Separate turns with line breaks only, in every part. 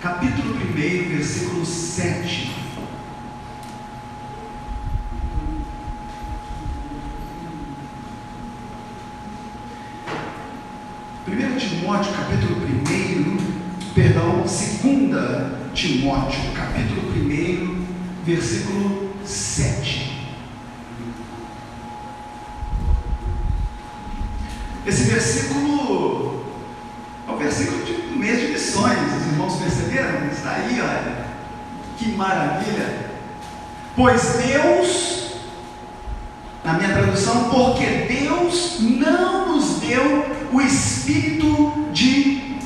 capítulo 1, versículo 7. 1 Timóteo, capítulo 2 Timóteo, capítulo 1, versículo 7. Esse versículo é o versículo do mês de missões, os irmãos perceberam? Está aí, olha, que maravilha! Pois Deus, na minha tradução, porque Deus não nos deu o espírito de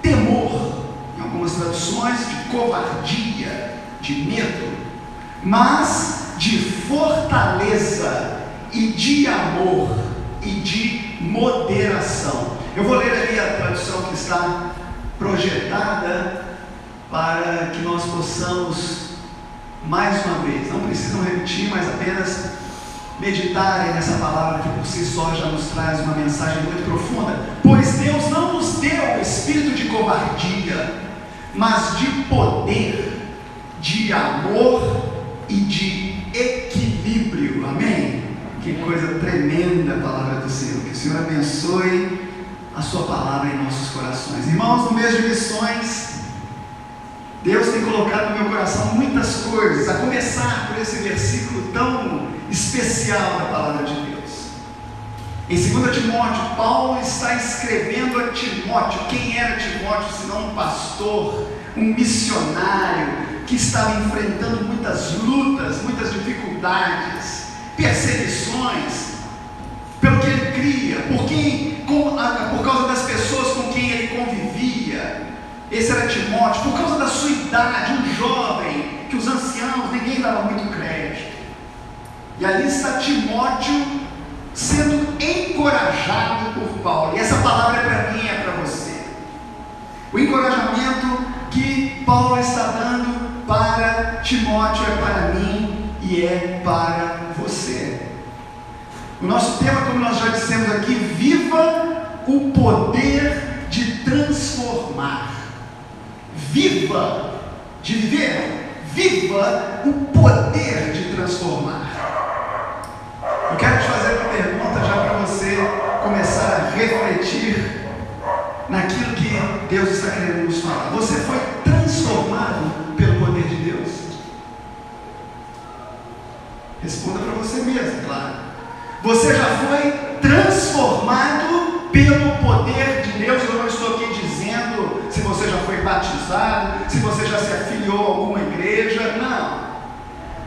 temor, em algumas traduções, de covardia, de medo, mas de fortaleza e de amor e de moderação. Eu vou ler ali a tradução que está projetada para que nós possamos, mais uma vez, não precisam repetir, mas apenas meditarem nessa palavra que por si só já nos traz uma mensagem muito profunda. Pois Deus não nos deu o espírito de covardia, mas de poder, de amor e de equilíbrio. Amém? Que coisa tremenda a palavra do Senhor. Que o Senhor abençoe a sua palavra em nossos corações. Irmãos, no mês de missões, Deus tem colocado no meu coração muitas coisas, a começar por esse versículo tão especial da palavra de Deus. Em 2 Timóteo, Paulo está escrevendo a Timóteo. Quem era Timóteo senão um pastor, um missionário que estava enfrentando muitas lutas, muitas dificuldades, perseguições, pelo que ele cria, por causa das pessoas com quem ele convivia. Esse era Timóteo, por causa da sua idade, um jovem, que os anciãos, ninguém dava muito crédito. E ali está Timóteo sendo encorajado por Paulo. E essa palavra é para mim e é para você. O encorajamento que Paulo está dando para Timóteo é para mim e é para você. O nosso tema, como nós já dissemos aqui, viva o poder de transformar. Viva, de viver, viva o poder de transformar. Eu quero te fazer uma pergunta já para você começar a refletir naquilo que Deus está querendo nos falar. Você foi transformado pelo poder de Deus? Responda para você mesmo, claro. Você já foi transformado pelo poder de Deus? Eu não estou aqui dizendo se você já foi batizado, se você já se afiliou a alguma igreja, não.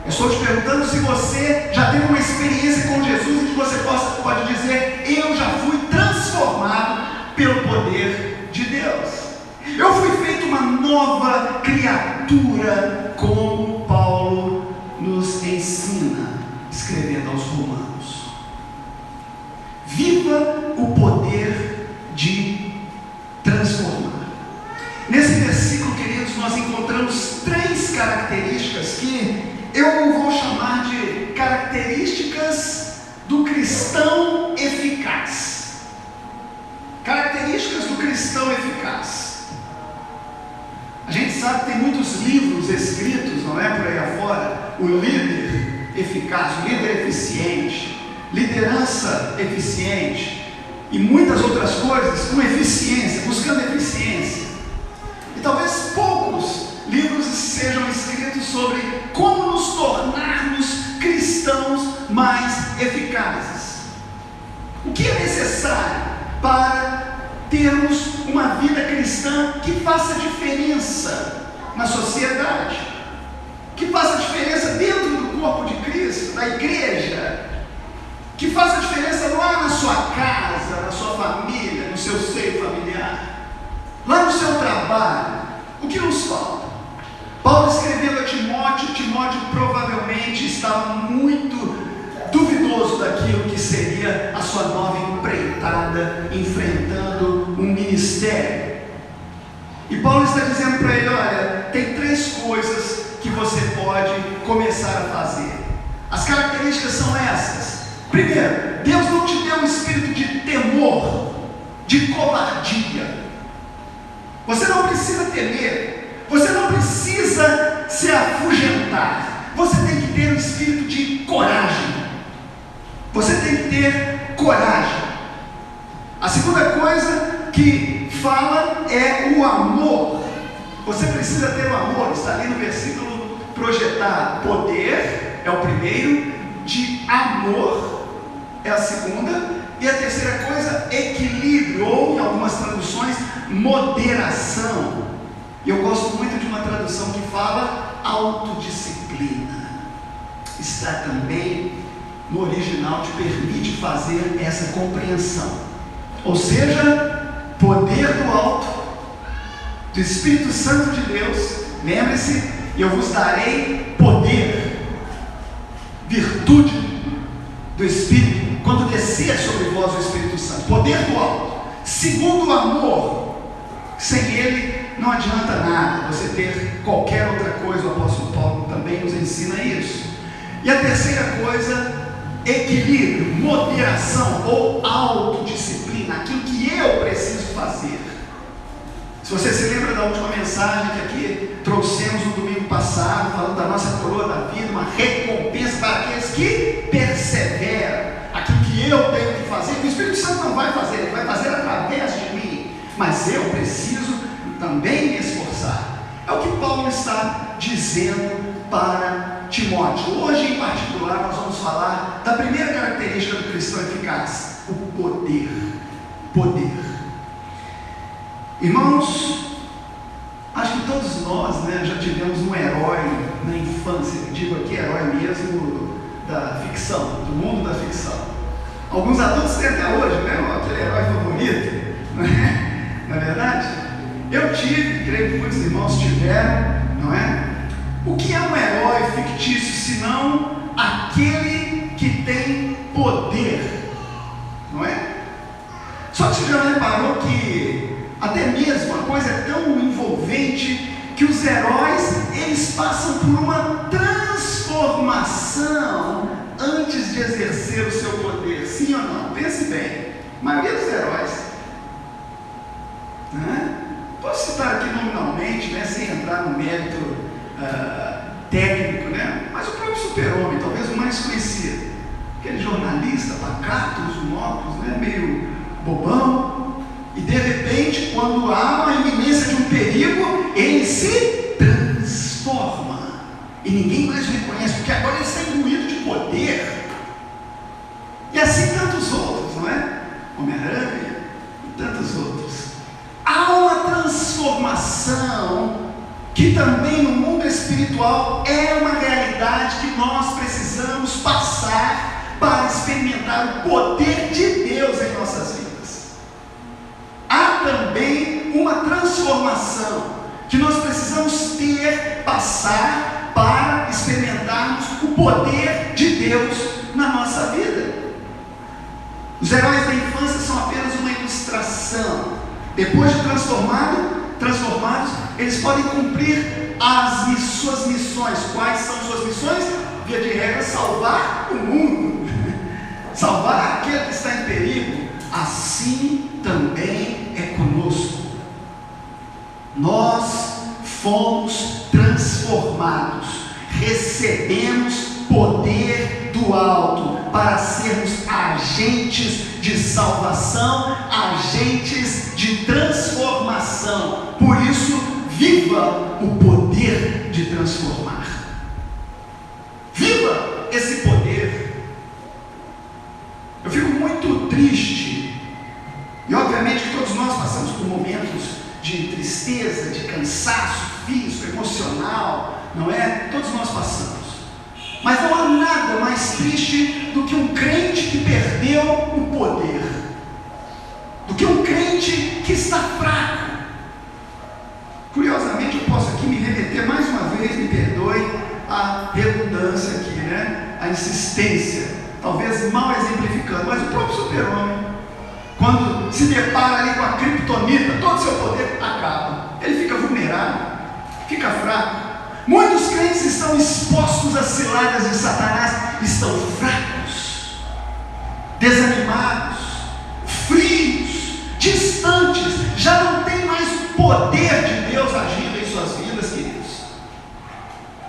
Eu estou te perguntando se você já teve uma experiência com Jesus e que você pode dizer: eu já fui transformado pelo poder de Deus. Eu fui feito uma nova criatura, como Paulo nos ensina, escrevendo aos Romanos. Viva o poder de transformar. Nesse versículo, queridos, nós encontramos 3 características que eu vou chamar de características do cristão eficaz. Características do cristão eficaz. A gente sabe que tem muitos livros escritos, não é, por aí afora, o líder eficaz, o líder eficiente, liderança eficiente e muitas outras coisas com eficiência, buscando eficiência. E talvez poucos livros sejam escritos sobre como nos tornarmos cristãos mais eficazes. O que é necessário para termos uma vida cristã que faça diferença na sociedade, que faça diferença dentro do corpo de Cristo, da igreja, que faça diferença lá na sua casa, na sua família, no seu seio familiar, lá no seu trabalho? O que nos falta? Paulo escrevendo a Timóteo, Timóteo provavelmente estava muito duvidoso daquilo que seria a sua nova empreitada, enfrentando um ministério. E Paulo está dizendo para ele: olha, tem 3 coisas que você pode começar a fazer. As características são essas. Primeiro, Deus não te deu um espírito de temor, de covardia. Você não precisa temer. Você Você precisa ter o amor, está ali no versículo projetado. Poder é o primeiro, de amor é a segunda, e a terceira coisa, equilíbrio, ou em algumas traduções, moderação. E eu gosto muito de uma tradução que fala autodisciplina. Está também no original, te permite fazer essa compreensão. Ou seja, poder do alto, do Espírito Santo de Deus. Lembre-se, eu vos darei poder, virtude do Espírito, quando descer sobre vós o Espírito Santo. Poder do alto. Segundo o amor, sem ele não adianta nada você ter qualquer outra coisa. O apóstolo Paulo também nos ensina isso. E a terceira coisa, equilíbrio, moderação ou autodisciplina, aquilo que eu preciso fazer. Se você se lembra da última mensagem que aqui trouxemos no domingo passado, falando da nossa coroa da vida, uma recompensa para aqueles que perseveram, aquilo que eu tenho que fazer, que o Espírito Santo não vai fazer, ele vai fazer através de mim, mas eu preciso também me esforçar. É o que Paulo está dizendo para Timóteo. Hoje em particular nós vamos falar da primeira característica do cristão eficaz, o poder. Irmãos, acho que todos nós, já tivemos um herói na infância. Digo aqui herói mesmo da ficção, do mundo da ficção. Alguns adultos têm até hoje, aquele herói favorito, não é verdade? Eu tive, creio que muitos irmãos tiveram, não é? O que é um herói fictício, senão aquele que tem poder, não é? Só que você já reparou que até mesmo a coisa é tão envolvente que os heróis, eles passam por uma transformação antes de exercer o seu poder, sim ou não? Pense bem, a maioria dos heróis, posso citar aqui nominalmente, sem entrar no mérito técnico, mas o próprio Super-Homem, talvez o mais conhecido, aquele jornalista pacato, usa um óculos, meio bobão, e de repente, quando há uma iminência de um perigo, ele se transforma, e ninguém mais o reconhece, porque agora ele está imbuído de poder. E assim tantos outros, não é? Homem-Aranha e tantos outros. Há uma transformação que também no mundo espiritual é uma realidade que nós precisamos passar para experimentar o poder de Deus em nossas vidas. Há também uma transformação que nós precisamos passar para experimentarmos o poder de Deus na nossa vida. Os heróis da infância são apenas uma ilustração. Depois de transformados, eles podem cumprir as suas missões. Quais são suas missões? Via de regra, salvar o mundo, salvar aquele que está em perigo. Assim também é conosco. Nós fomos transformados, recebemos poder do alto para sermos agentes de salvação, agentes de transformação. Por isso, viva o poder de transformar. Viva esse poder. Eu fico muito triste, e obviamente que todos nós passamos por momentos de tristeza, de cansaço físico, emocional, não é? Todos nós passamos. Mas não há nada mais triste do que um crente que perdeu o poder, do que um crente que está fraco. Curiosamente, eu posso aqui me remeter mais uma vez, me perdoe a redundância aqui, a insistência, talvez mal exemplificando, mas o próprio Super-Homem, quando se depara ali com a criptonita, todo o seu poder acaba, ele fica vulnerável, fica fraco. Muitos crentes estão expostos às ciladas de Satanás, estão fracos, desanimados, frios, distantes, já não tem mais o poder de Deus agindo em suas vidas, queridos.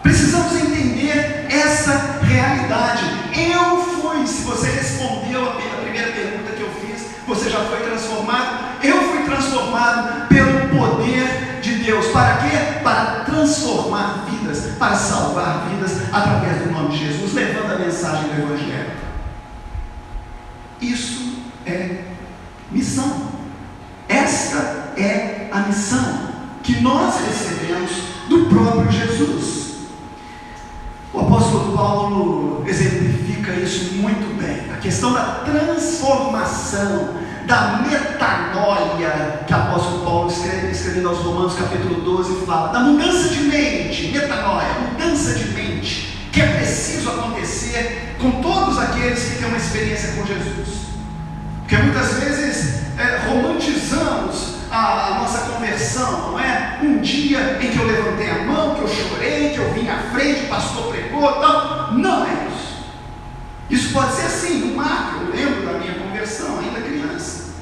Precisamos entender essa realidade. Eu fui, se você respondeu a primeira pergunta que eu fiz, você já foi transformado? Eu fui transformado pelo poder de Deus. para quê? Para transformar vidas, para salvar vidas através do nome de Jesus, levando a mensagem do Evangelho. Isso é missão. Esta é a missão que nós recebemos do próprio Jesus. O apóstolo Paulo exemplifica isso muito bem. A questão da transformação, da metanoia, que o apóstolo Paulo escrevendo aos Romanos capítulo 12, fala da mudança de mente, metanoia, mudança de mente, que é preciso acontecer com todos aqueles que têm uma experiência com Jesus. Porque muitas vezes romantizamos a nossa conversão, não é? Um dia em que eu levantei a mão, que eu chorei, que eu vim à frente, o pastor pregou, tal. Não é isso. Isso pode ser assim, um marco. Eu lembro da minha conversão, ainda criança.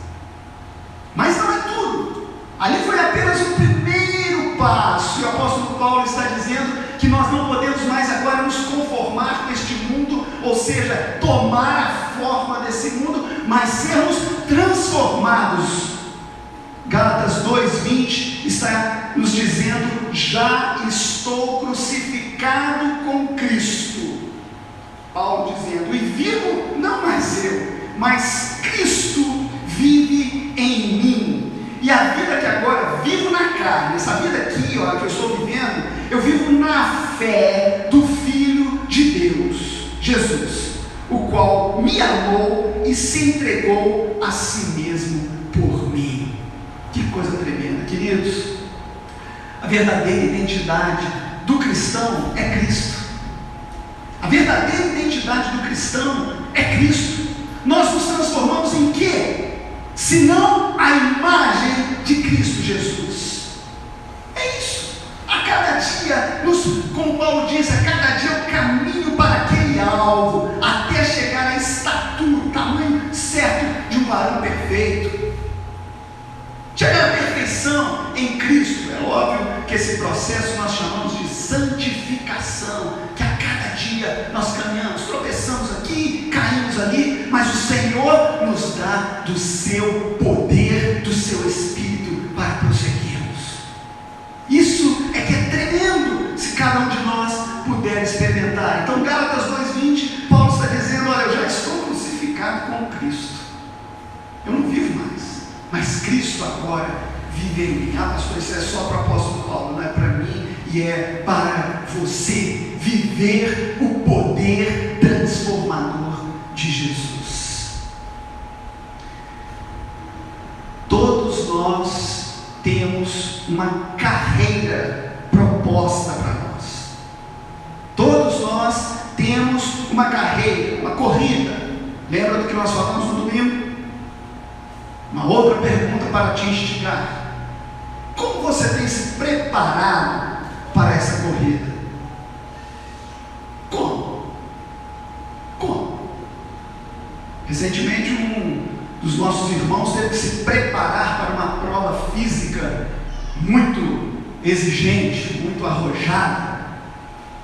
Mas não é tudo. Ali foi apenas o primeiro passo. E o apóstolo Paulo está dizendo que nós não podemos mais agora nos conformar com este mundo, ou seja, tomar a forma desse mundo, mas sermos transformados. Gálatas 2:20 está nos dizendo: já estou crucificado com Cristo. Paulo dizendo: e vivo não mais eu, mas Cristo vive em mim. E a vida que agora vivo na carne, essa vida aqui, ó, que eu estou vivendo, eu vivo na fé do Filho de Deus, Jesus, o qual me amou e se entregou a si mesmo por mim. Que coisa tremenda, queridos. A verdadeira identidade do cristão é Cristo. A verdadeira identidade do cristão é Cristo. Nós nos transformamos em quê? Senão a imagem de Cristo Jesus. É isso. A cada dia, como Paulo diz, a cada dia eu caminho para aquele alvo, até chegar à estatura, o tamanho certo de um varão perfeito. Chegar à perfeição em Cristo. É óbvio que esse processo nós chamamos de santificação, que a cada dia nós caminhamos, tropeçamos aqui, caímos ali, mas o Senhor nos dá do seu poder, do seu Espírito para prosseguirmos. Isso é que é tremendo, se cada um de nós puder experimentar. Então, Gálatas 2:20, Paulo está dizendo: olha, eu já estou crucificado com Cristo, eu não vivo mais, mas Cristo agora vive em mim. Ah, pastor, isso é só para o apóstolo Paulo, não é para mim, e é para você viver o poder transformador de Jesus. Todos nós temos uma carreira proposta para nós. Todos nós temos uma carreira, uma corrida. Lembra do que nós falamos no domingo? Uma outra pergunta para te instigar: como você tem se preparado para essa corrida? Como? Recentemente um dos nossos irmãos teve que se preparar para uma prova física muito exigente, muito arrojada,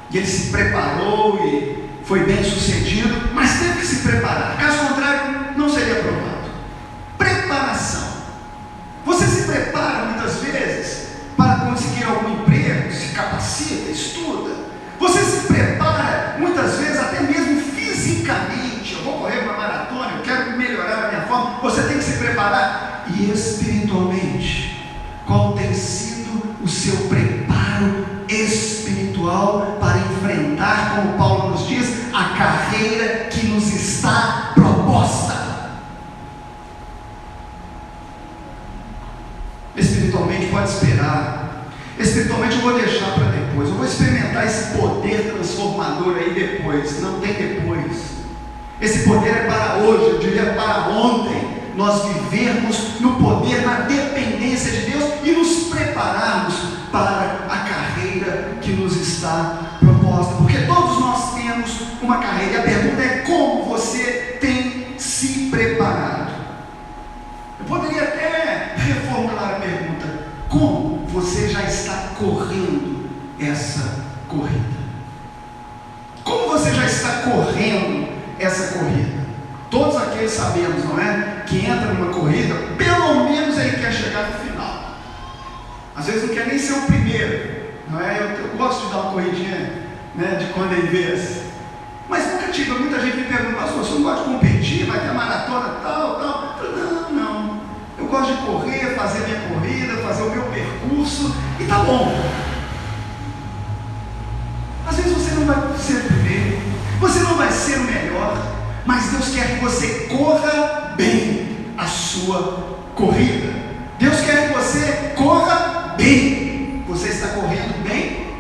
e ele se preparou e foi bem sucedido, mas teve que se preparar, caso contrário não seria aprovado. Preparação. Você se prepara muitas vezes para conseguir algum emprego, se capacita, estuda. Você se prepara muitas vezes até mesmo fisicamente. Eu vou correr uma maratona, eu quero melhorar a minha forma. Você tem que se preparar. E espiritualmente, qual tem sido o seu preparo espiritual para enfrentar, como Paulo nos diz, a carreira que nos está proposta? Espiritualmente pode esperar. Espiritualmente eu vou deixar para depois. Eu vou experimentar esse poder transformador aí depois. Não tem depois. Esse poder é para hoje, eu diria para ontem. Nós vivermos no poder, na dependência de Deus e nos prepararmos para a carreira que nos está proposta. Porque todos nós temos uma carreira. E a pergunta é: como você tem se preparado? Eu poderia até reformular a pergunta: como você já está correndo essa corrida? Como você já está correndo essa corrida? Todos aqueles sabemos, não é? Que entra numa corrida, pelo menos ele quer chegar no final. Às vezes não quer nem ser o primeiro, não é? Eu gosto de dar uma corridinha, né, de quando em vez. Mas nunca tive, muita gente me pergunta, pastor, você não gosta de competir, vai ter maratona tal. Eu falo, não. Eu gosto de correr, fazer minha corrida, fazer o meu percurso, e tá bom. Às vezes você não vai ser o primeiro, você não vai ser o melhor, mas Deus quer que você corra bem a sua corrida. Deus quer que você corra bem. Você está correndo bem?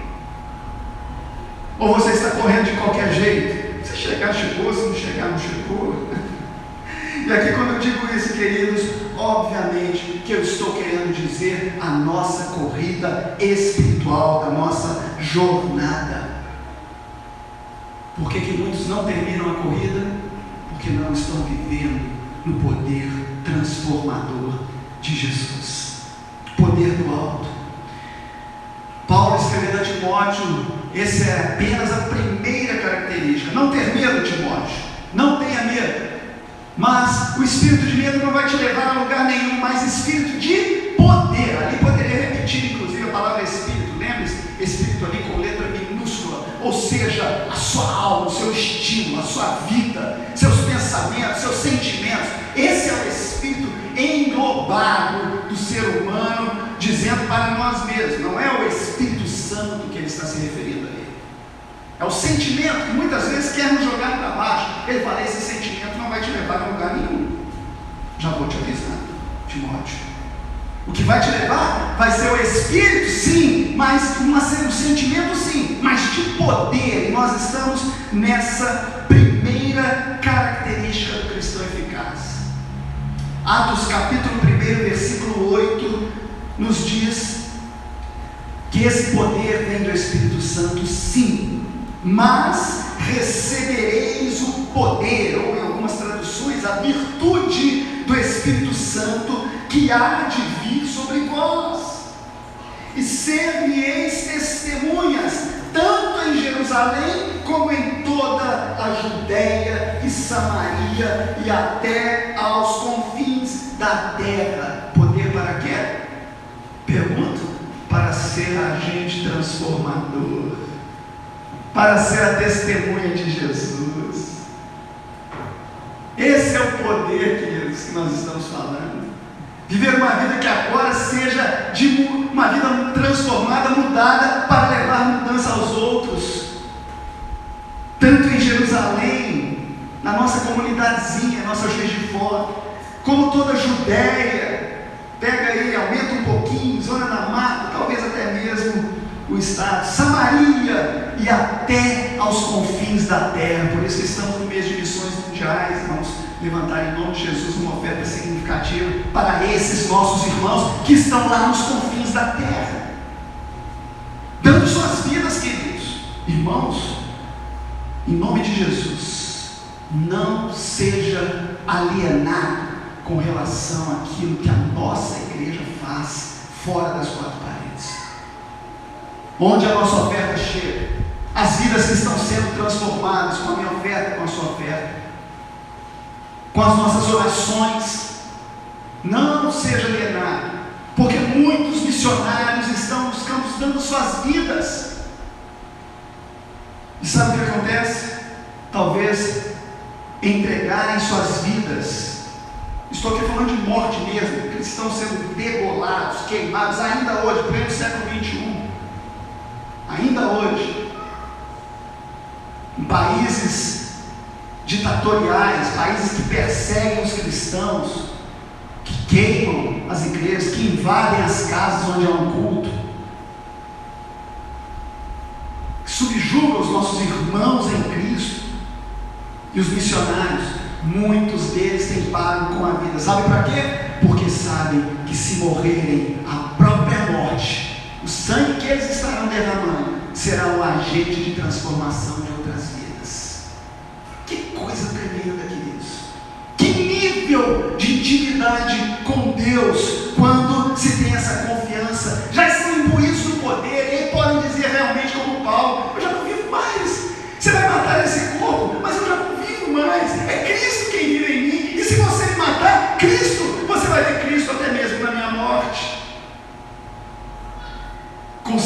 Ou você está correndo de qualquer jeito? Se chegar, chegou, se não chegar, não chegou. E aqui, quando eu digo isso, queridos, obviamente que eu estou querendo dizer a nossa corrida espiritual, a nossa jornada. Por que muitos não terminam a corrida? Porque não estão vivendo no poder transformador de Jesus. Poder do alto. Paulo escrevendo a Timóteo, essa é apenas a primeira característica. Não ter medo, Timóteo, não tenha medo, mas o espírito de medo não vai te levar a lugar nenhum, mas espírito de poder. Ali poderia repetir inclusive a palavra espírito, lembre-se, espírito ali com letra minúscula, ou seja, a sua alma, o seu estilo, a sua vida, seus pensamentos, seus sentimentos. Esse é o espírito englobado do ser humano, dizendo para nós mesmos. Não é o Espírito Santo que ele está se referindo ali, é o sentimento que muitas vezes quer nos jogar para baixo. Ele fala, esse sentimento não vai te levar a lugar nenhum. Já vou te avisar, Timóteo, o que vai te levar vai ser o Espírito, sim, mas um sentimento, sim, mas de poder. E nós estamos nessa primeira característica do cristão eficaz. Atos capítulo 1, versículo 8, nos diz que esse poder vem do Espírito Santo, sim, mas recebereis o poder, ou em algumas traduções, a virtude do Espírito Santo, que há de vir sobre vós, e ser-me-eis testemunhas, tanto em Jerusalém, como em toda a Judéia e Samaria, e até aos confins da terra. Poder para quê? Pergunto. Para ser agente transformador, para ser a testemunha de Jesus. Esse é o poder, queridos, que nós estamos falando. Viver uma vida que agora seja de uma vida transformada, mudada, para levar mudança aos outros. Tanto em Jerusalém, na nossa comunidadezinha, nossa Juiz de Fora, como toda a Judéia. Pega aí, aumenta um pouquinho, zona da mata, talvez até mesmo o estado, Samaria, e até aos confins da terra. Por isso que estamos no mês de missões mundiais. Vamos levantar em nome de Jesus uma oferta significativa para esses nossos irmãos que estão lá nos confins da terra, dando suas vidas, queridos. Irmãos, em nome de Jesus, não seja alienado com relação àquilo que a nossa igreja faz fora das quatro paredes. Onde a nossa oferta chega, as vidas que estão sendo transformadas com a minha oferta, com a sua oferta, com as nossas orações, não seja alienado, porque muitos missionários estão buscando, dando suas vidas. E sabe o que acontece? Talvez entregarem suas vidas. Estou aqui falando de morte mesmo, cristãos sendo degolados, queimados, ainda hoje, pleno século 21, ainda hoje, em países ditatoriais, países que perseguem os cristãos, que queimam as igrejas, que invadem as casas onde há um culto, que subjugam os nossos irmãos em Cristo. E os missionários, muitos deles têm pago com a vida. Sabe para quê? Porque sabem que se morrerem a própria morte, o sangue que eles estarão derramando será um agente de transformação de outras vidas. Que coisa tremenda, queridos. Que nível de intimidade com Deus quando se tem essa confiança. Já estão imbuídos do poder e podem dizer realmente como Paulo: eu já não vivo mais. Você vai matar esse corpo, mas eu já não vivo mais. É Cristo quem vive em mim. E se você me matar, Cristo, você vai ter Cristo até mesmo na minha morte.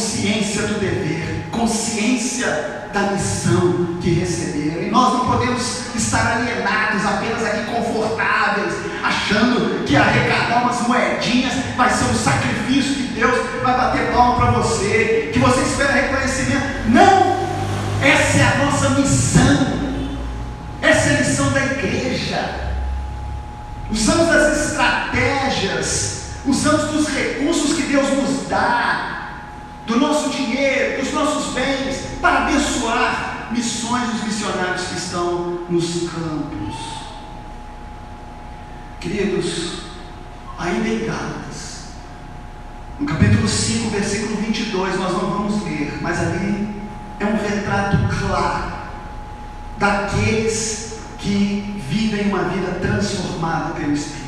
consciência do dever, consciência da missão que receberam. E nós não podemos estar alienados, apenas aqui confortáveis, achando que arrecadar umas moedinhas vai ser um sacrifício, que Deus vai bater palma para você, que você espera reconhecimento. Não! Essa é a nossa missão. Essa é a missão da igreja. Usamos das estratégias, usamos dos recursos que Deus nos dá, do nosso dinheiro, dos nossos bens, para abençoar missões dos missionários que estão nos campos. Queridos, ainda em Gálatas, no capítulo 5, versículo 22, nós não vamos ler, mas ali é um retrato claro daqueles que vivem uma vida transformada pelo Espírito.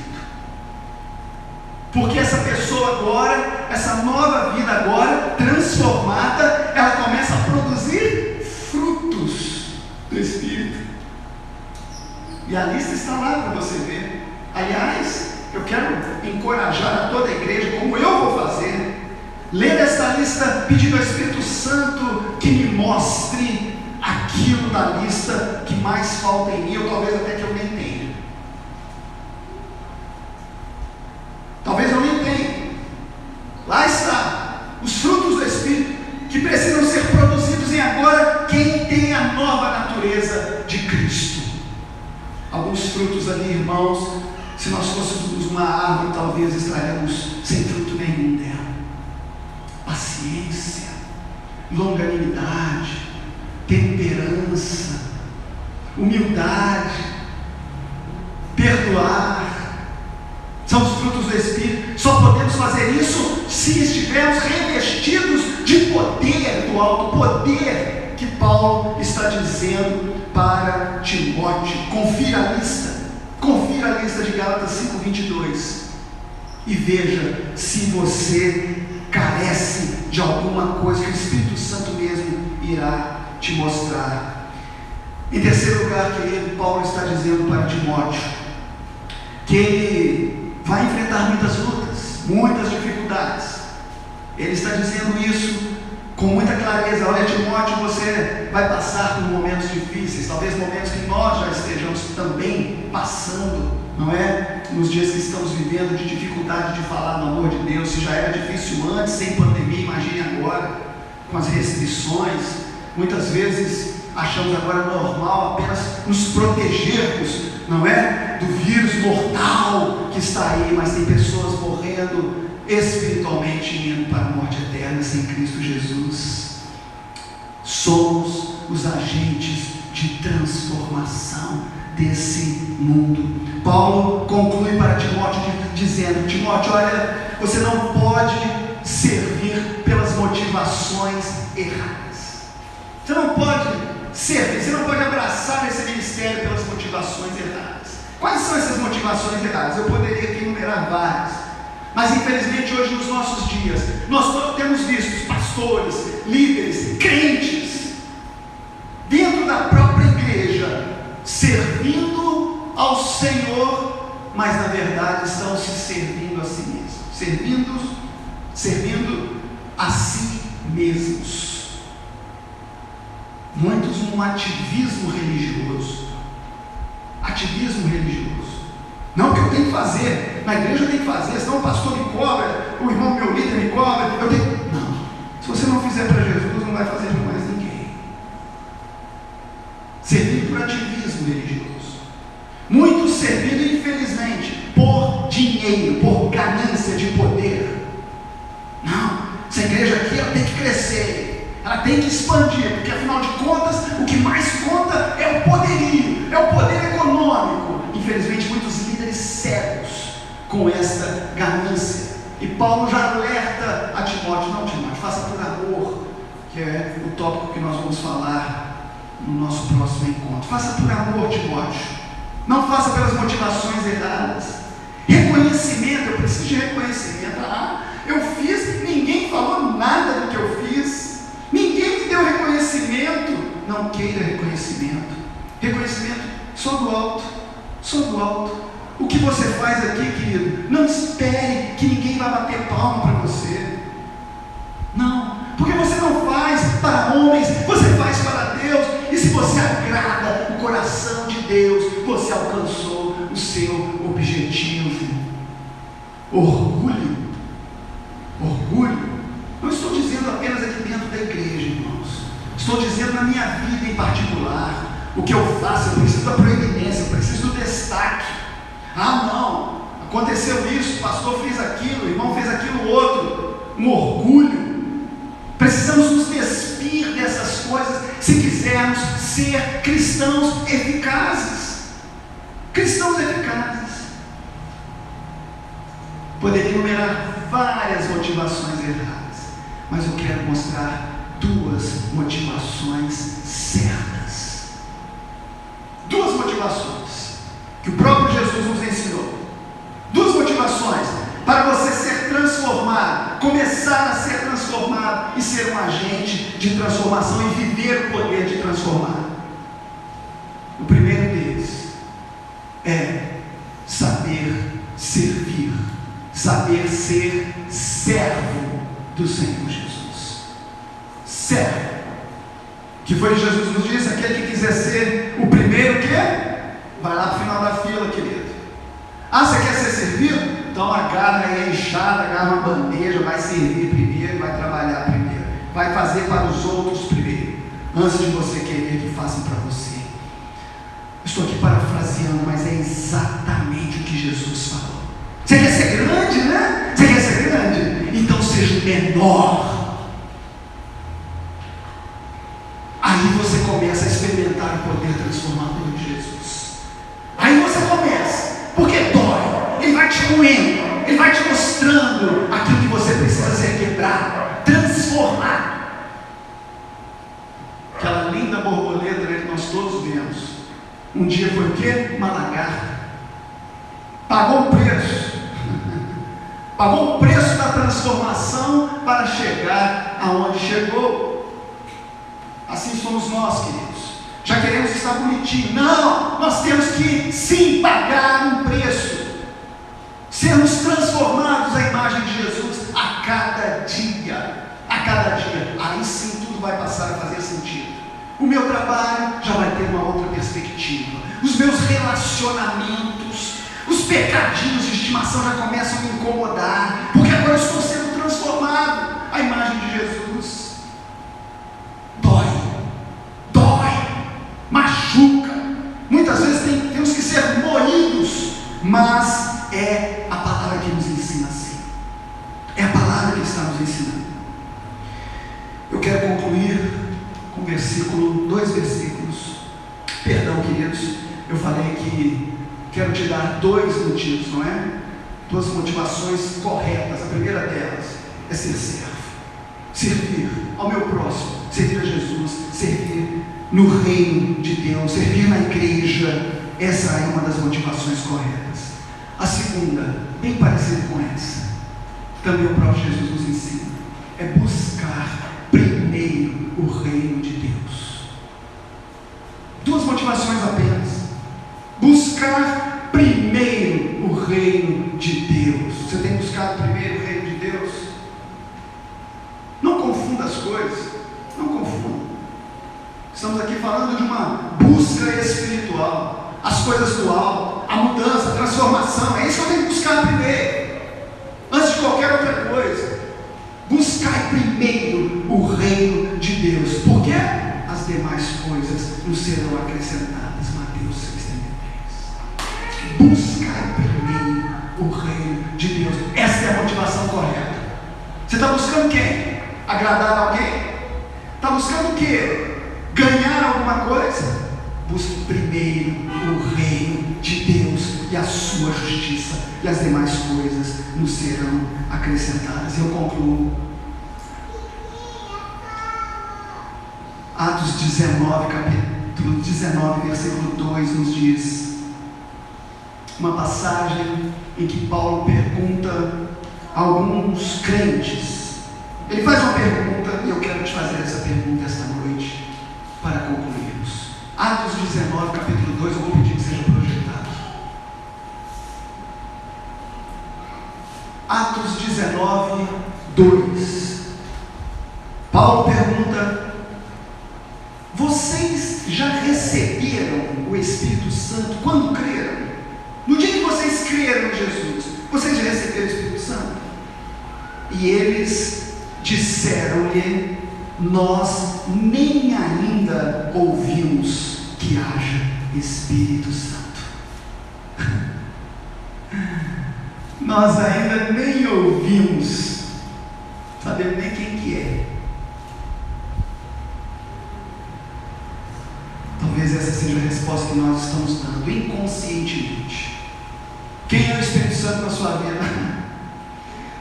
Porque essa pessoa agora, essa nova vida agora, transformada, ela começa a produzir frutos do Espírito. E a lista está lá para você ver. Aliás, eu quero encorajar a toda a igreja, como eu vou fazer, ler esta lista pedindo ao Espírito Santo que me mostre aquilo da lista que mais falta em mim, ou talvez até que eu nem tenha. Talvez eu nem tenha. Lá está, os frutos do Espírito que precisam ser produzidos em agora quem tem a nova natureza de Cristo. Alguns frutos ali, irmãos, se nós fôssemos uma árvore, talvez estaríamos sem fruto nenhum dela. Paciência, longanimidade, temperança, humildade, perdoar, são os frutos do Espírito. Só podemos fazer isso se estivermos revestidos de poder do alto, poder que Paulo está dizendo para Timóteo. Confira a lista de Gálatas 5:22 e veja se você carece de alguma coisa que o Espírito Santo mesmo irá te mostrar. Em terceiro lugar, querido, Paulo está dizendo para Timóteo que ele vai enfrentar muitas lutas, muitas dificuldades. Ele está dizendo isso com muita clareza. Olha, Timóteo, você vai passar por momentos difíceis, talvez momentos que nós já estejamos também passando, não é? Nos dias que estamos vivendo, de dificuldade de falar do amor de Deus. Se já era difícil antes, sem pandemia, imagine agora, com as restrições. Muitas vezes achamos agora normal apenas nos protegermos, não é? Do vírus mortal que está aí, mas tem pessoas morrendo espiritualmente, indo para a morte eterna sem Cristo Jesus. Somos os agentes de transformação desse mundo. Paulo conclui para Timóteo dizendo: Timóteo, olha, você não pode servir pelas motivações erradas. Você não pode servir, você não pode abraçar esse ministério pelas motivações erradas. Quais são essas motivações erradas? Eu poderia aqui enumerar várias, mas infelizmente hoje nos nossos dias nós temos visto pastores, líderes, crentes dentro da própria igreja servindo ao Senhor, mas na verdade estão se servindo a si mesmos, servindo a si mesmos. Muitos num ativismo religioso. Não, que eu tenho que fazer, na igreja eu tenho que fazer, senão o pastor me cobra, o irmão meu líder me cobra, eu tenho. Não, se você não fizer para Jesus, não vai fazer para mais ninguém. Servindo por ativismo religioso. Muitos servindo, infelizmente, por dinheiro, por ganância de poder. Não, essa igreja aqui ela tem que crescer, ela tem que expandir, porque afinal de contas, o que mais conta é o poderio, é o poder econômico. Infelizmente, muitos líderes cegos com esta ganância. E Paulo já alerta a Timóteo: não, Timóteo, faça por amor, que é o tópico que nós vamos falar no nosso próximo encontro. Faça por amor, Timóteo. Não faça pelas motivações erradas. Reconhecimento, eu preciso de reconhecimento. Eu fiz, ninguém falou nada do que eu fiz, ninguém me deu reconhecimento. Não queira reconhecimento. Reconhecimento só do alto. O que você faz aqui, querido, não espere que ninguém vai bater palma para você. Não, porque você agrada o coração de Deus, você alcançou o seu objetivo. Orgulho, não estou dizendo apenas aqui dentro da igreja, irmãos, estou dizendo na minha vida em particular. O que eu faço, eu preciso da proeminência, eu preciso do destaque. Não, aconteceu isso, o pastor fez aquilo, o irmão fez aquilo outro. Um orgulho. Precisamos nos despir dessas coisas se quisermos ser cristãos eficazes. Cristãos eficazes. Poderia enumerar várias motivações erradas, mas eu quero mostrar duas motivações certas. Duas motivações que o próprio Jesus nos ensinou. Duas motivações para você ser transformado, começar a ser transformado e ser um agente de transformação e viver o poder de transformar. O primeiro deles é saber servir, saber ser servo do Senhor Jesus. Servo. Que foi que Jesus nos disse: aquele que quiser ser o primeiro, o quê? Vai lá para o final da fila, querido. Você quer ser servido? Então agarra aí a enxada, agarra uma bandeja, vai servir primeiro, vai trabalhar primeiro, vai fazer para os outros primeiro, antes de você querer que façam para você. Estou aqui parafraseando, mas é exatamente o que Jesus falou. Você quer ser grande, né? Você quer ser grande? Então seja o menor. Aí você começa a experimentar o poder transformador de Jesus. Aí você começa, porque dói. Ele vai te moendo, Ele vai te mostrando aquilo que você precisa ser quebrado, transformado. Aquela linda borboleta, né, que nós todos vemos, um dia foi o quê? Uma lagarta. Pagou o preço. Pagou o preço da transformação para chegar aonde chegou. Assim somos nós, queridos. Já queremos estar bonitinho. Não, nós temos que sim pagar um preço. Sermos transformados à imagem de Jesus a cada dia. A cada dia. Aí sim tudo vai passar a fazer sentido. O meu trabalho já vai ter uma outra perspectiva. Os meus relacionamentos, os pecadinhos de estimação já começam a me incomodar, porque agora eu estou sendo transformado à imagem de Jesus. Dói, machuca. Muitas vezes temos que ser moídos, mas é a palavra que nos ensina assim. É a palavra que está nos ensinando. Eu quero concluir com dois versículos. Perdão, queridos, eu falei que quero te dar dois motivos, não é? Duas motivações corretas. A primeira delas é ser servo, servir ao meu próximo, servir a Jesus, servir no reino de Deus, servir na igreja. Essa é uma das motivações corretas. A segunda, bem parecida com essa, também o próprio Jesus nos ensina, é buscar primeiro o reino de Deus. Duas motivações apenas. Buscar primeiro o reino de Deus. Você tem buscado primeiro o reino de Deus? Não confunda as coisas. Não confunda. Estamos aqui falando de uma busca espiritual. As coisas do alto, a mudança, a transformação. É isso que eu tenho que buscar primeiro. Antes de qualquer outra coisa. Buscar primeiro o reino de Deus. Por quê? As demais coisas nos serão acrescentadas. Mateus 6,33. Buscar primeiro o reino de Deus. Essa é a motivação correta. Você está buscando quem? Agradar alguém? Está buscando o quê? Ganhar alguma coisa? Busque primeiro o reino de Deus e a sua justiça, e as demais coisas nos serão acrescentadas. Eu concluo. Atos 19, capítulo 19, versículo 2 nos diz, uma passagem em que Paulo pergunta a alguns crentes. Ele faz uma pergunta e eu quero te fazer essa pergunta esta noite para concluirmos. Atos 19, capítulo 2, eu vou pedir que seja projetado. Atos 19, 2. Paulo pergunta: vocês já receberam o Espírito Santo quando creram? No dia que vocês creram em Jesus, vocês já receberam o Espírito Santo? E eles disseram-lhe: nós nem ainda ouvimos que haja Espírito Santo. Nós ainda nem ouvimos, sabemos nem quem que é. Talvez essa seja a resposta que nós estamos dando inconscientemente. Quem é o Espírito Santo na sua vida?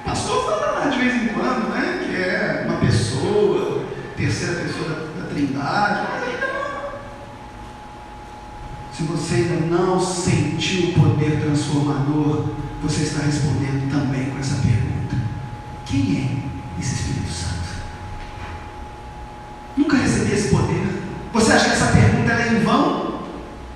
Pastor fala lá de vez em quando, né? Que é uma pessoa, terceira pessoa da Trindade, mas ainda não. Se você ainda não sentiu o poder transformador, você está respondendo também com essa pergunta: quem é esse Espírito Santo? Nunca recebi esse poder. Você acha que essa pergunta é em vão?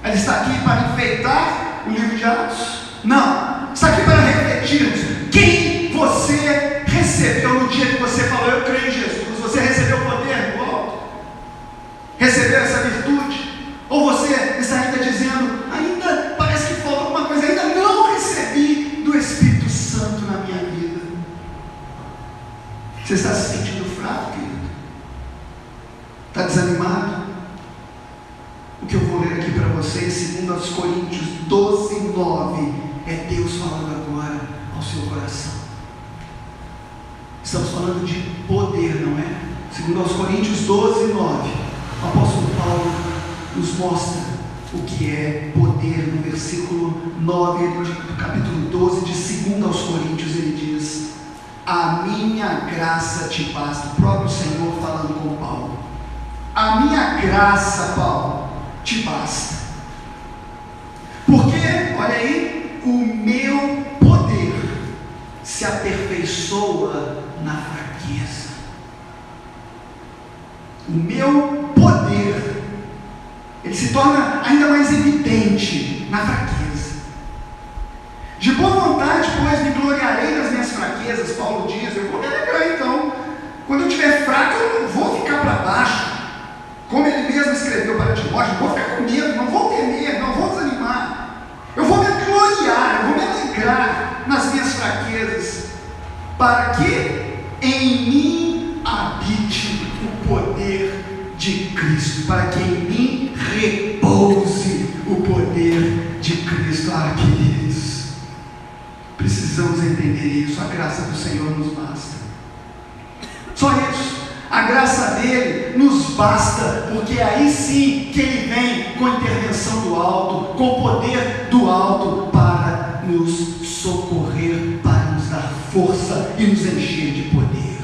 Ela está aqui para enfeitar o livro de Atos? Não, está aqui para refletirmos quem você recebeu no dia que você falou: eu creio em Jesus. Você recebeu o poder do alto? Recebeu essa virtude? Ou você está ainda dizendo: ainda parece que falta alguma coisa, ainda não recebi do Espírito Santo na minha vida? Você está se sentindo fraco, querido? Está desanimado? O que eu vou ler aqui para vocês, 2 Coríntios 12, 9, é Deus falando agora ao seu coração. Estamos falando de poder, não é? 2 Coríntios 12, 9, o apóstolo Paulo nos mostra o que é poder. No versículo 9 do capítulo 12 de 2 aos Coríntios, ele diz: a minha graça te basta. O próprio Senhor falando com Paulo: a minha graça, Paulo, te basta, porque, olha aí, o meu poder se aperfeiçoa na fraqueza. O meu poder, ele se torna ainda mais evidente na fraqueza. De boa vontade, pois, me gloriarei nas minhas fraquezas. Paulo diz: eu vou me alegrar então, quando eu estiver fraco, eu não vou ficar para baixo. Como ele mesmo escreveu para Timóteo: não vou ficar com medo, não vou temer, não vou desanimar. Eu vou me gloriar, eu vou me alegrar nas minhas fraquezas, para que em mim habite o poder de Cristo, para que em mim repouse o poder de Cristo. Ah, queridos, precisamos entender isso. A graça do Senhor nos basta. Só isso. A graça dele nos basta, porque aí sim que ele vem com a intervenção do alto, com o poder do alto, para nos socorrer, para nos dar força e nos encher de poder.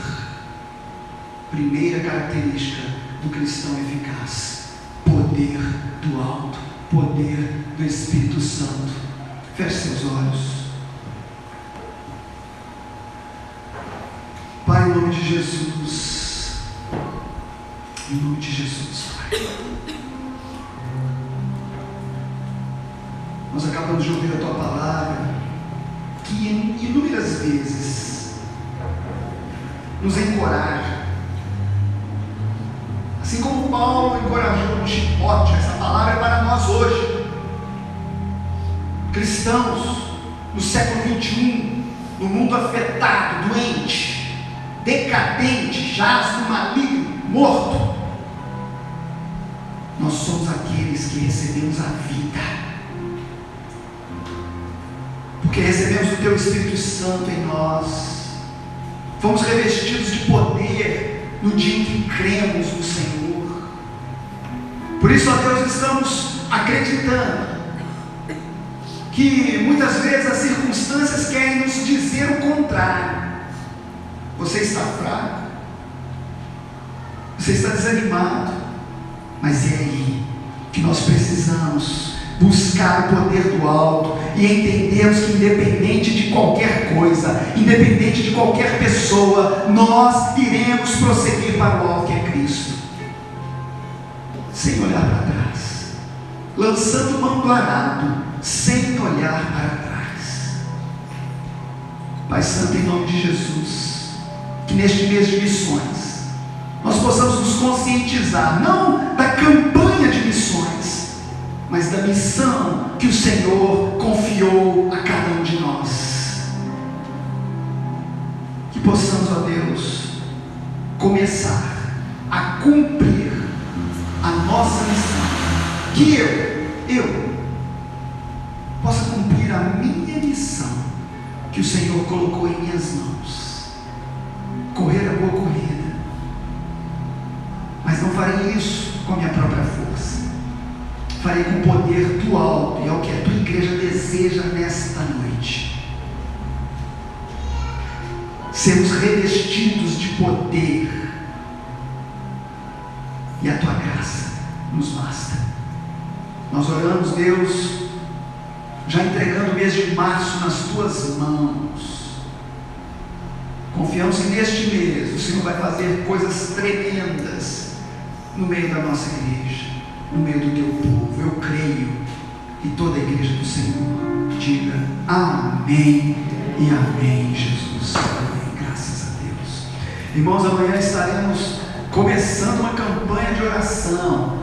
Primeira característica do cristão eficaz: poder do alto, poder do Espírito Santo. Feche seus olhos. Pai, em nome de Jesus, em nome de Jesus, Pai, nós acabamos de ouvir a Tua palavra, que inúmeras vezes nos encoraja, assim como Paulo encorajou Timóteo. Essa palavra é para nós hoje, cristãos, no século 21, no mundo afetado, doente, decadente, jaz no maligno, morto. Nós somos aqueles que recebemos a vida, porque recebemos o Teu Espírito Santo em nós, fomos revestidos de poder no dia em que cremos no Senhor. Por isso, ó Deus, estamos acreditando que muitas vezes as circunstâncias querem nos dizer o contrário. Você está fraco, você está desanimado, mas é aí que nós precisamos buscar o poder do alto e entendermos que, independente de qualquer coisa, independente de qualquer pessoa, nós iremos prosseguir para o alto, que é Cristo, sem olhar para trás, lançando mão do arado, sem olhar para trás. Pai Santo, em nome de Jesus, que neste mês de missões nós possamos nos conscientizar, não da campanha mas da missão que o Senhor confiou a cada um de nós. Que possamos, ó Deus, começar a cumprir a nossa missão. Que eu possa cumprir a minha missão que o Senhor colocou em minhas mãos. Correr a boa corrida. Mas não farei isso com a minha própria força. Farei com o poder do alto, e é o que a tua igreja deseja nesta noite. Sermos revestidos de poder, e a tua graça nos basta. Nós oramos, Deus, já entregando o mês de março nas tuas mãos. Confiamos que neste mês o Senhor vai fazer coisas tremendas no meio da nossa igreja, no meio do teu povo. Eu creio, e toda a igreja do Senhor diga amém e amém, Jesus. Amém. Graças a Deus. Irmãos, amanhã estaremos começando uma campanha de oração.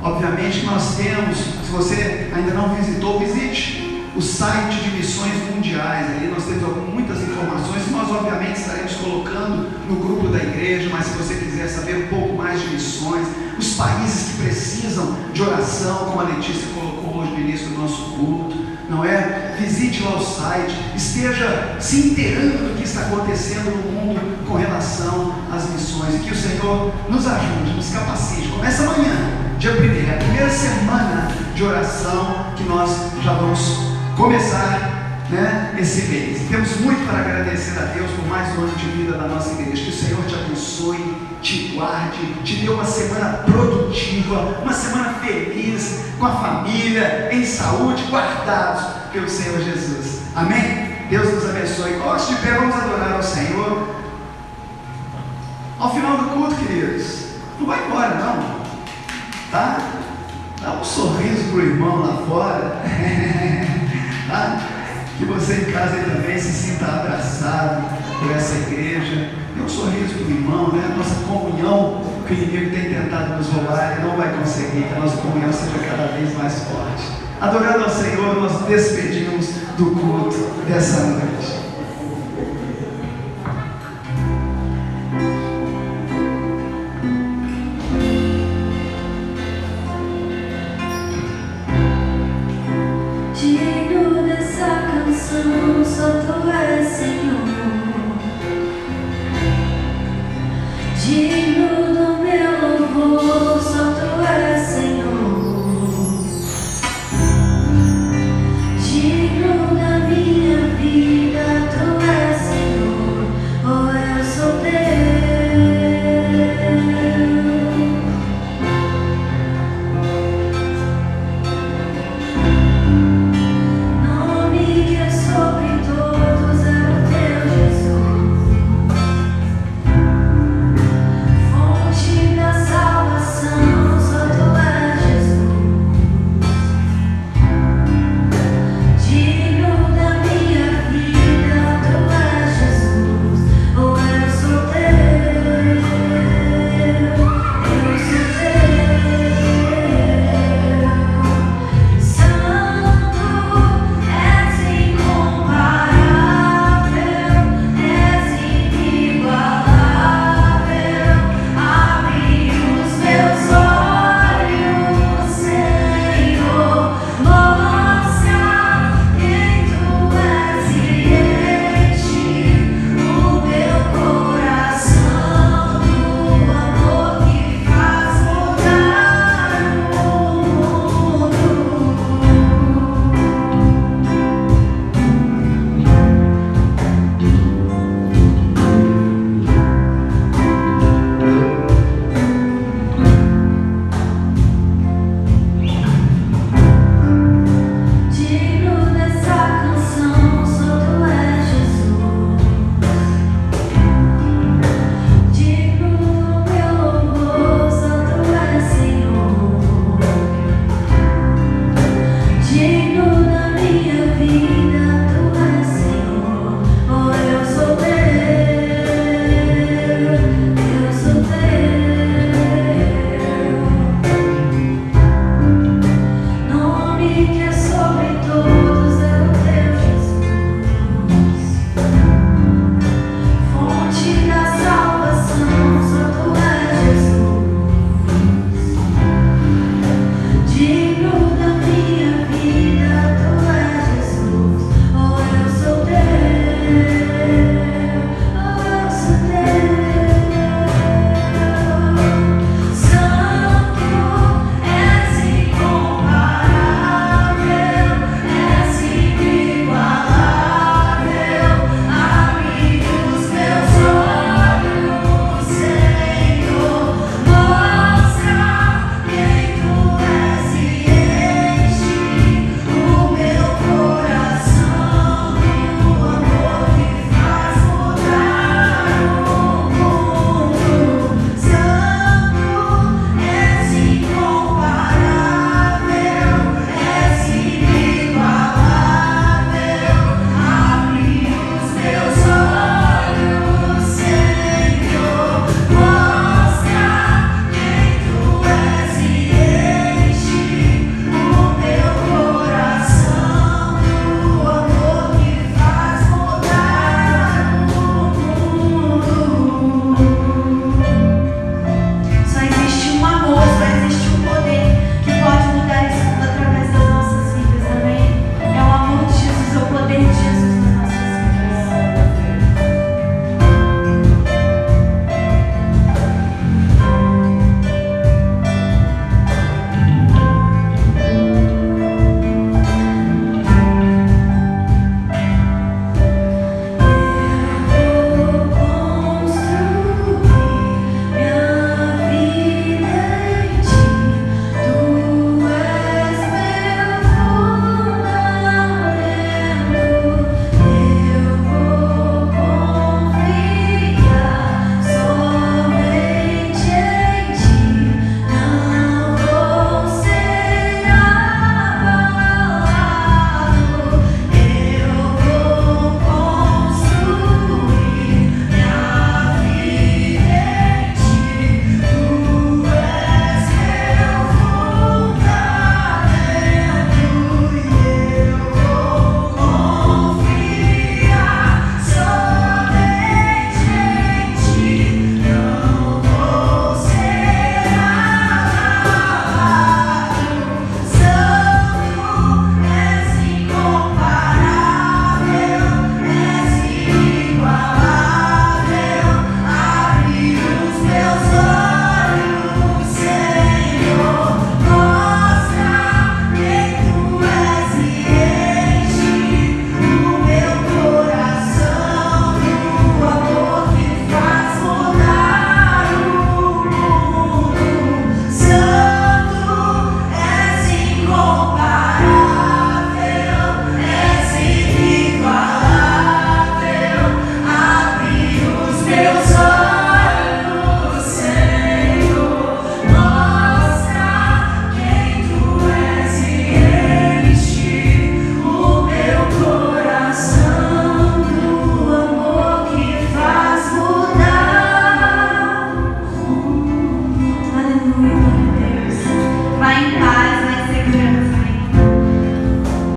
Obviamente nós temos, se você ainda não visitou, visite o site de missões mundiais. Ali nós temos muitas informações que nós obviamente estaremos colocando no grupo da igreja, mas se você quiser saber um pouco mais de missões, os países que precisam de oração, como a Letícia colocou hoje no início do nosso culto, não é? Visite lá o site, esteja se inteirando do que está acontecendo no mundo com relação às missões, e que o Senhor nos ajude, nos capacite. Começa amanhã, dia 1º, a primeira semana de oração que nós já vamos começar, né, esse mês. Temos muito para agradecer a Deus por mais um ano de vida da nossa igreja. Que o Senhor te abençoe, te guarde, te dê uma semana produtiva, uma semana feliz, com a família, em saúde, guardados pelo Senhor Jesus. Amém? Deus nos abençoe. Coloque-se de pé, vamos adorar ao Senhor. Ao final do culto, queridos, não vai embora não, tá? Dá um sorriso para o irmão lá fora. Tá? Que você em casa também se sinta abraçado por essa igreja. Dê um sorriso para o irmão, né? Nossa comunhão, que o inimigo tem tentado nos roubar, ele não vai conseguir, que a nossa comunhão seja cada vez mais forte. Adorando ao Senhor, nós despedimos do culto dessa noite.